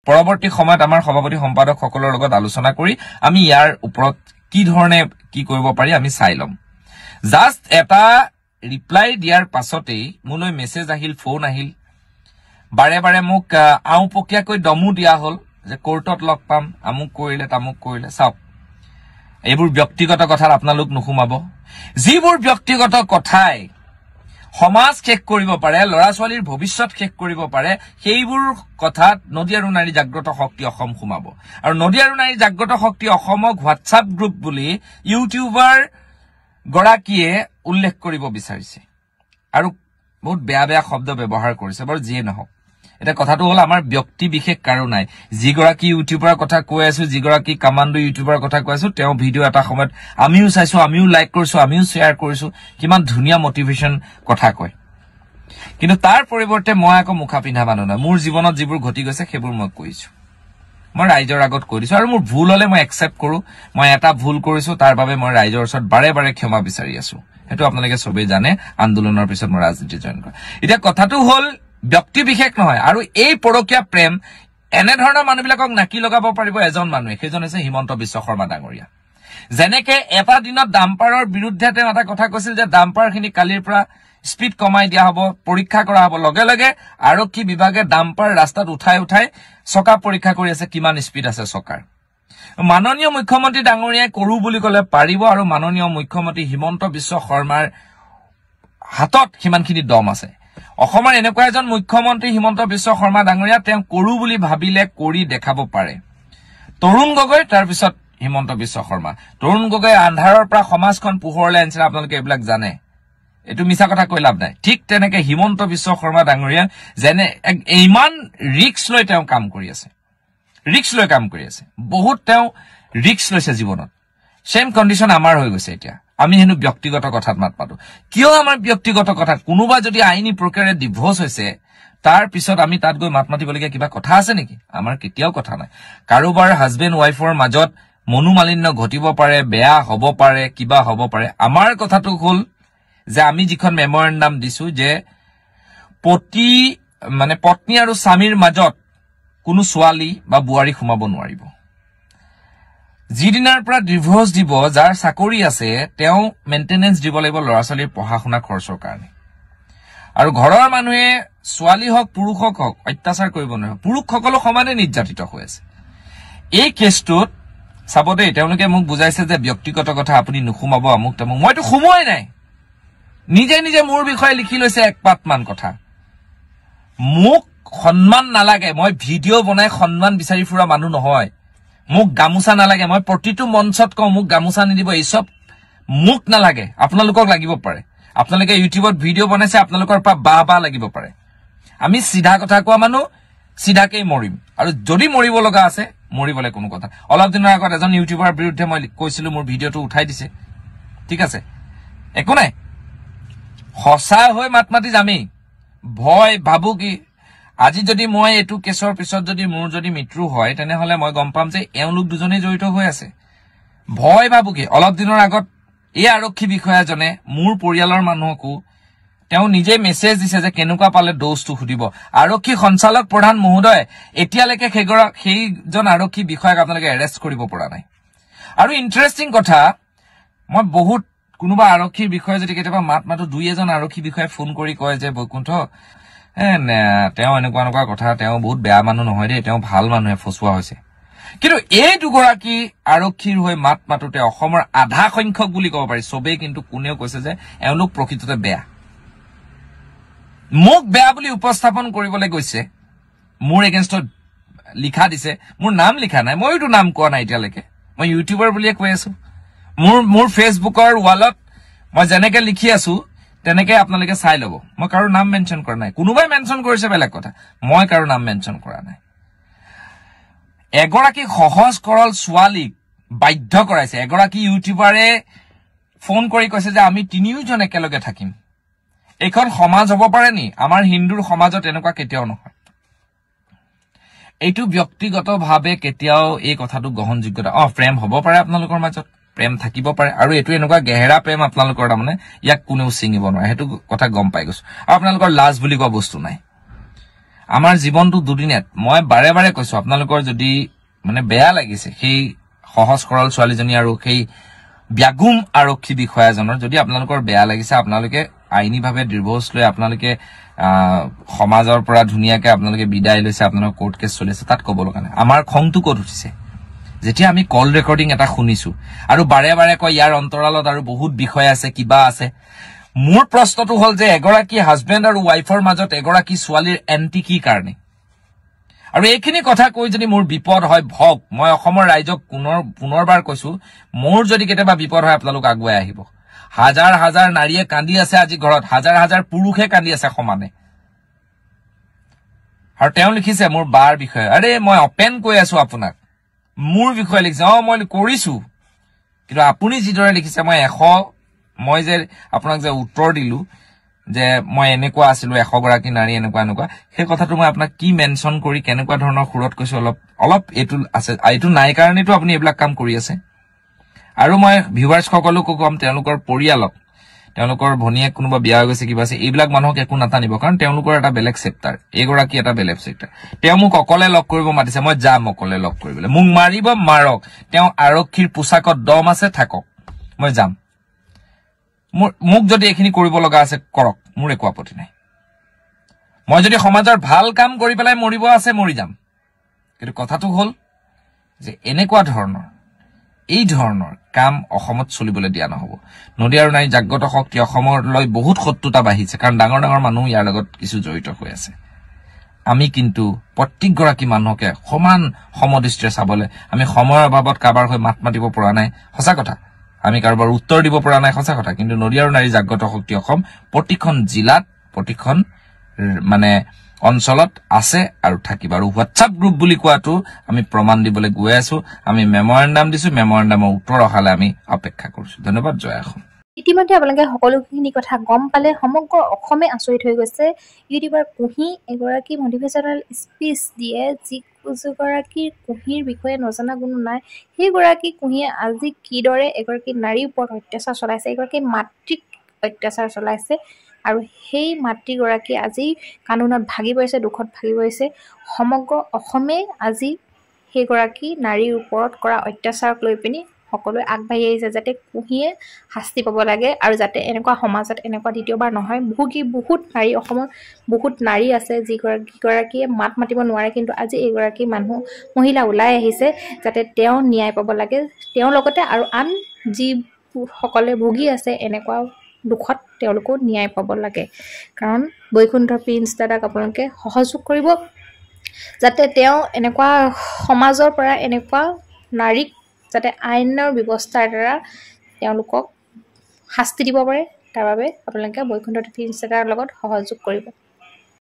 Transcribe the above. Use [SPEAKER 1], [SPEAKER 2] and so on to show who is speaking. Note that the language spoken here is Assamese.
[SPEAKER 1] পৰৱৰ্তী সময়ত আমাৰ সভাপতি সম্পাদক সকলৰ লগত আলোচনা কৰি আমি ইয়াৰ ওপৰত কি ধৰণে কি কৰিব পাৰি আমি চাই লম জাস্ট এটা ৰিপ্লাই দিয়াৰ পাছতেই মোলৈ মেছেজ আহিল ফোন আহিল বাৰে বাৰে মোক আউ পকিয়াকৈ দমু দিয়া হল যে কোৰ্টত লগ পাম আমুক কৰিলে তামুক কৰিলে চাওক এইবোৰ ব্যক্তিগত কথাত আপোনালোক নুসুমাব যিবোৰ ব্যক্তিগত কথাই সমাজ শেষ কৰিব পাৰে লৰা ছোৱালীৰ ভৱিষ্যত শেষ কৰিব পাৰে সেইবোৰ কথাত নদী আৰু নাৰী জাগ্ৰত শক্তি অসম সুমাব আৰু নদী আৰু নাৰী জাগ্ৰত শক্তি অসমক হোৱাটছআপ গ্ৰুপ বুলি ইউটিউবাৰ গৰাকীয়ে উল্লেখ কৰিব বিচাৰিছে আৰু বহুত বেয়া বেয়া শব্দ ব্যৱহাৰ কৰিছে বাৰু যিয়ে নহওক এটা কথাটো হল আমাৰ ব্যক্তি বিশেষ কাৰো নাই যিগৰাকী ইউটিউবাৰ কথা কৈ আছো যিগৰাকী কমান্ডো ইউটিউবাৰ কথা কৈ আছো তেওঁ ভিডিও এটা সময়ত আমিও চাইছো আমিও লাইক কৰিছো আমিও শেয়াৰ কৰিছো কিমান ধুনীয়া মোটিভেশন কথা কয় কিন্তু তাৰ পৰিৱৰ্তে মই আকৌ মুখা পিন্ধা মানুহ না মোৰ জীৱনত যিবোৰ ঘটি গৈছে সেইবোৰ মই কৈছো মই ৰাইজৰ আগত কৈ দিছো আৰু মোৰ ভুল হলে মই একচেপ্ট কৰো মই এটা ভুল কৰিছো তাৰ বাবে মই ৰাইজৰ ওচৰত বাৰে বাৰে ক্ষমা বিচাৰি আছো হেতু আপোনালোকে সবেই জানে আন্দোলনৰ পিছত মই ৰাজনীতি জয়েন কৰা এতিয়া কথাটো হল ব্যক্তি বিশেষ নহয় আৰু এই পৰকীয়া প্ৰেম এনে ধৰণৰ মানুহবিলাকক নাকি লগাব পাৰিব এজন মানুহে সেইজন হৈছে হিমন্ত বিশ্ব শৰ্মা ডাঙৰীয়া যেনেকে এটা দিনত ডাম্পাৰৰ বিৰুদ্ধে তেওঁ এটা কথা কৈছিল যে ডাম্পাৰখিনি কালিৰ পৰা স্পীড কমাই দিয়া হ'ব পৰীক্ষা কৰা হ'ব লগে লগে আৰক্ষী বিভাগে ডাম্পাৰ ৰাস্তাত উঠাই উঠাই চকা পৰীক্ষা কৰি আছে কিমান স্পীড আছে চকাৰ মাননীয় মুখ্যমন্ত্ৰী ডাঙৰীয়াই কৰো বুলি কলে পাৰিব আৰু মাননীয় মুখ্যমন্ত্ৰী হিমন্ত বিশ্ব শৰ্মাৰ হাতত কিমানখিনি দম আছে অসমৰ এনেকুৱা এজন মুখ্যমন্ত্ৰী হিমন্ত বিশ্ব শৰ্মা ডাঙৰীয়া তেওঁ কৰো বুলি ভাবিলে কৰি দেখাব পাৰে তৰুণ গগৈ তাৰ পিছত হিমন্ত বিশ্ব শৰ্মা তৰুণ গগৈ আন্ধাৰৰ পৰা সমাজখন পোহৰলৈ আনিছিল আপোনালোকে এইবিলাক জানে এটো মিছা কথা কৈ লাভ নাই ঠিক তেনেকে হিমন্ত বিশ্ব শৰ্মা ডাঙৰীয়া যেনে ইমান ৰিস্ক লৈ তেওঁ কাম কৰি আছে বহুত তেওঁ ৰিস্ক লৈছে জীৱনত সেম কন্ডিশন আমাৰ হৈ গৈছে এতিয়া আমি হেনু ব্যক্তিগত কথাত মাত পাতো কিয় আমাৰ ব্যক্তিগত কথাত কোনোবা যদি আইনী প্ৰক্ৰিয়াৰে ডিভোৰ্স হৈছে তাৰ পিছত আমি তাত গৈ মাত মাতিবলগীয়া কিবা কথা আছে নেকি আমাৰ কেতিয়াও কথা নাই কাৰোবাৰ হাজবেণ্ড ওয়াইফৰ মাজত মনোমালিন্য ঘটিব পাৰে বেয়া হ'ব পাৰে কিবা হ'ব পাৰে আমাৰ কথাটো হ'ল যে আমি যিখন মেমৰেন্ডাম দিছো যে পত্নী আৰু স্বামীৰ মাজত কোনো ছোৱালী বা বুৱাৰী সোমাব নোৱাৰিব যিদিনাৰ পৰা ডিভোৰ্স দিব যাৰ চাকৰি আছে তেওঁ মেইনটেনেন্স দিব লাগিব ল'ৰা ছোৱালীৰ পঢ়া শুনা খৰচৰ কাৰণে আৰু ঘৰৰ মানুহে ছোৱালী হওক পুৰুষক হওক অত্যাচাৰ কৰিব নোৱাৰে পুৰুষসকলো সমানে নিৰ্যাতিত হৈ আছে এই কেছটোত চাব দেই তেওঁলোকে মোক বুজাইছে যে ব্যক্তিগত কথা আপুনি নুসুমাব আমুক তামুক মইতো সুমুৱাই নাই নিজে নিজে মোৰ বিষয়ে লিখি লৈছে এক পাতমান কথা মোক সন্মান নালাগে মই ভিডিও বনাই সন্মান বিচাৰি ফুৰা মানুহ নহয় মোক গামুচা নালাগে মই প্ৰতিটো মঞ্চত কওঁ মোক গামুচা নিদিব এই সব মোক নালাগে আপোনালোকক লাগিব পাৰে আপোনালোকে ইউটিউবত ভিডিও বনাইছে আপোনালোকৰ পৰা বাবা লাগিব পাৰে আমি সিধা কথা কোৱা মানুহ সিধাকেই মৰিম আৰু যদি মৰিব লগা আছে মৰিবলে কোনো কথা অলপ দিনৰ আগত এজন ইউটিউবাৰ বিৰুদ্ধে মই কৈছিলো মোৰ ভিডিওটো উঠাই দিছে ঠিক আছে একো নাই হসা হৈ মাত মাতি যামেই ভয় ভাবু কি আজি যদি মই এটু কেছৰ পিছত যদি মোৰ যদি মৃত্যু হয় তেনেহলে মই গম পাম যে এওঁলোক দুজনেই জড়িত হৈ আছে ভয় ভাবু কি অলপ দিনৰ আগত এই আৰক্ষী বিষয়াজনে মোৰ পৰিয়ালৰ মানুহকো তেওঁ নিজে মেছেজ দিছে যে কেনেকুৱা পালে ডোজটো খুদিব আৰক্ষী সঞ্চালক প্ৰধান মহোদয় এতিয়ালৈকে সেইজন আৰক্ষী বিষয়াক আপোনালোকে এৰেষ্ট কৰিব পৰা নাই আৰু ইন্টাৰেষ্টিং কথা মই বহুত কোনোবা আৰক্ষীৰ বিষয়ে যদি কেতিয়াবা মাতো দুই এজন আৰক্ষী বিষয়ে ফোন কৰি কয় যে বৈকুণ্ঠ তেওঁ এনেকুৱা কথা তেওঁ বহুত বেয়া মানুহ নহয় দেই তেওঁ ভাল মানুহে ফসুৱা হৈছে কিন্তু এই দুগৰাকী আৰক্ষীৰ হৈ মাত মাতোতে অসমৰ আধা সংখ্যক বুলি ক'ব পাৰি সবেই কিন্তু কোনেও কৈছে যে এওঁলোক প্ৰকৃততে বেয়া মোক বেয়া বুলি উপস্থাপন কৰিবলৈ গৈছে মোৰ এগেইনষ্টত লিখা দিছে মোৰ নাম লিখা নাই মইতো নাম কোৱা নাই এতিয়ালৈকে মই ইউটিউবাৰ বুলিয়ে কৈ আছো মোৰ ফেসবুকৰ ৱালত মই যেনেকে লিখি আছো তেনেকে আপোনালোকে চাই লব মই কাৰো নাম মেনশন কৰা নাই কোনোবাই মেনশন কৰিছে বেলেগ কথা মই কাৰো নাম মেনশন কৰা নাই এগৰাকী সহজ কৰল ছোৱালীক বাধ্য কৰাইছে এগৰাকী ইউটিউবাৰে ফোন কৰি কৈছে যে আমি তিনিওজন একেলগে থাকিম এখন সমাজ হ'ব পাৰে নি আমাৰ হিন্দুৰ সমাজত এনেকুৱা কেতিয়াও নহয় এইটো ব্যক্তিগতভাৱে কেতিয়াও এই কথাটো গ্ৰহণযোগ্যতা প্ৰেম হ'ব পাৰে আপোনালোকৰ মাজত প্ৰেম থাকিব পাৰে আৰু এটো এনেকুৱা গহেৰা প্ৰেম আপোনালোকৰ মানে ইয়াক কোনেও চিঙিব নোৱাৰে হেতু কথা গম পাই গৈছো আপোনালোকৰ লাজ বুলি কোৱা বস্তু নাই আমাৰ জীৱনটো দুদিনীয়া মই বাৰে বাৰে কৈছো আপোনালোকৰ যদি মানে বেয়া লাগিছে সেই সহজ সৰল ছোৱালীজনী আৰু সেই ব্যাগুম আৰক্ষী বিষয়াজনৰ যদি আপোনালোকৰ বেয়া লাগিছে আপোনালোকে আইনীভাৱে ডিভোৰ্স লৈ আপোনালোকে সমাজৰ পৰা ধুনীয়াকে আপোনালোকে বিদায় লৈছে আপোনালোকৰ কোৰ্ট কেছ চলিছে তাত ক'ব লগা নাই আমাৰ খংটো ক'ত উঠিছে যেতিয়া আমি কল ৰেকৰ্ডিং এটা শুনিছো আৰু বাৰে বাৰে কয় ইয়াৰ অন্তৰালত আৰু বহুত বিষয় আছে কিবা আছে মোৰ প্ৰশ্নটো হ'ল যে এগৰাকী হাজবেণ্ড আৰু ৱাইফৰ মাজত এগৰাকী ছোৱালীৰ এন্টি কি কাৰণে আৰু এইখিনি কথা কৈ যদি মোৰ বিপদ হয় ভক মই অসমৰ ৰাইজক পুনৰবাৰ কৈছো মোৰ যদি কেতিয়াবা বিপদ হয় আপোনালোক আগুৱাই আহিব হাজাৰ হাজাৰ নাৰীয়ে কান্দি আছে আজি ঘৰত হাজাৰ হাজাৰ পুৰুষে কান্দি আছে সমানে আৰু তেওঁ লিখিছে মোৰ বাৰ বিষয়ে আৰে মই অপেন কৈ আছো আপোনাক মোৰ বিষয়ে লিখিছে মই কৰিছো কিন্তু আপুনি যিদৰে লিখিছে মই 100 মই যে আপোনাক যে উত্তৰ দিলো যে মই এনেকুৱা আছিলো 100 গৰাকী নাৰী এনেকুৱা এনেকুৱা সেই কথাটো মই আপোনাক কি মেনশন কৰি কেনেকুৱা ধৰণৰ সুৰত কৈছো অলপ এটু আছে এইটো নাই কাৰণেটো আপুনি এইবিলাক কাম কৰি আছে আৰু মই ভিউৱাৰ্ছ সকলকো কম তেওঁলোকৰ পৰিয়ালক তেওঁলোকৰ ভনিয়ে কোনোবা বিয়া হৈ গৈছে কিবা আছে এইবিলাক মানুহক একো নাটানিব কাৰণ তেওঁলোকৰ এটা বেলেগ চেপ্টাৰ এগৰাকী এটা বেলেগ চেপ্টাৰ তেওঁ মোক অকলে লগ কৰিব মাতিছে মই যাম অকলে লগ কৰিবলৈ মোক মাৰিব মাৰক তেওঁ আৰক্ষীৰ পোছাকত দম আছে থাকক মই যাম মোক যদি এখিনি কৰিব লগা আছে কৰক মোৰ একো আপত্তি নাই মই যদি সমাজৰ ভাল কাম কৰি পেলাই মৰিব আছে মৰি যাম কিন্তু কথাটো হ'ল যে এনেকুৱা ধৰণৰ এই ধৰণৰ কাম অসমত চলিবলৈ দিয়া নহব নদী আৰু নাৰী জাগ্ৰত শক্তি অসমলৈ বহুত শত্ৰুতা বাঢ়িছে কাৰণ ডাঙৰ ডাঙৰ মানুহ ইয়াৰ লগত কিছু জড়িত হৈ আছে আমি কিন্তু প্ৰত্যেকগৰাকী মানুহকে সমান সমদৃষ্টিৰে চাবলৈ আমি সময়ৰ অভাৱত কাবাৰ হৈ মাত মাতিব পৰা নাই সঁচা কথা আমি কাৰোবাৰ উত্তৰ দিব পৰা নাই সঁচা কথা কিন্তু নদী আৰু নাৰী জাগ্ৰত শক্তি অসম প্ৰতিখন জিলাত প্ৰতিখন মানে অঞ্চলত আছে আৰু থাকিব আৰু হোৱাটছআপ গ্ৰুপ বুলি কোৱাটো আমি প্ৰমাণ দিবলৈ গৈ আছো আমি মেমৰেণ্ডাম দিছো মেমৰেণ্ডামৰ উত্তৰ অহালে আমি অপেক্ষা কৰিছো ধন্যবাদ জয় অসম
[SPEAKER 2] ইতিমধ্যে আপোনালোকে সকলোখিনি কথা গম পালে সমগ্ৰ অসমে আচৰিত হৈ গৈছে ইউটিউবাৰ কুহি এগৰাকী মটিভেশ্যনেল স্পীচ দিয়ে যিগৰাকীৰ কুহিৰ বিষয়ে নজনা কোনো নাই সেইগৰাকী কুহিয়ে আজি কিদৰে এগৰাকী নাৰীৰ ওপৰত অত্যাচাৰ চলাইছে এগৰাকী মাতৃক অত্যাচাৰ চলাইছে আৰু সেই মাতৃগৰাকী আজি কানুনত ভাগি পৰিছে দুখত ভাগি পৰিছে সমগ্ৰ অসমে আজি সেইগৰাকী নাৰীৰ ওপৰত কৰা অত্যাচাৰক লৈ পিনি সকলোৱে আগবাঢ়ি আহিছে যাতে কুহিয়ে শাস্তি পাব লাগে আৰু যাতে এনেকুৱা সমাজত এনেকুৱা দ্বিতীয়বাৰ নহয় বহুত নাৰী অসমত বহুত নাৰী আছে যিগৰাকীয়ে মাত মাতিব নোৱাৰে কিন্তু আজি এইগৰাকী মহিলা ওলাই আহিছে যাতে তেওঁ ন্যায় পাব লাগে তেওঁৰ লগতে আৰু আন যিসকলে ভুগি আছে এনেকুৱা দুখত তেওঁলোকো ন্যায় পাব লাগে কাৰণ বৈকুণ্ঠ প্ৰিন্স দাদাক আপোনালোকে সহযোগ কৰিব যাতে তেওঁ এনেকুৱা সমাজৰ পৰা এনেকুৱা নাৰীক যাতে আইনৰ ব্যৱস্থাৰ দ্বাৰা তেওঁলোকক শাস্তি দিব পাৰে তাৰ বাবে আপোনালোকে বৈকুণ্ঠ প্ৰিন্স দাদাৰ লগত সহযোগ কৰিব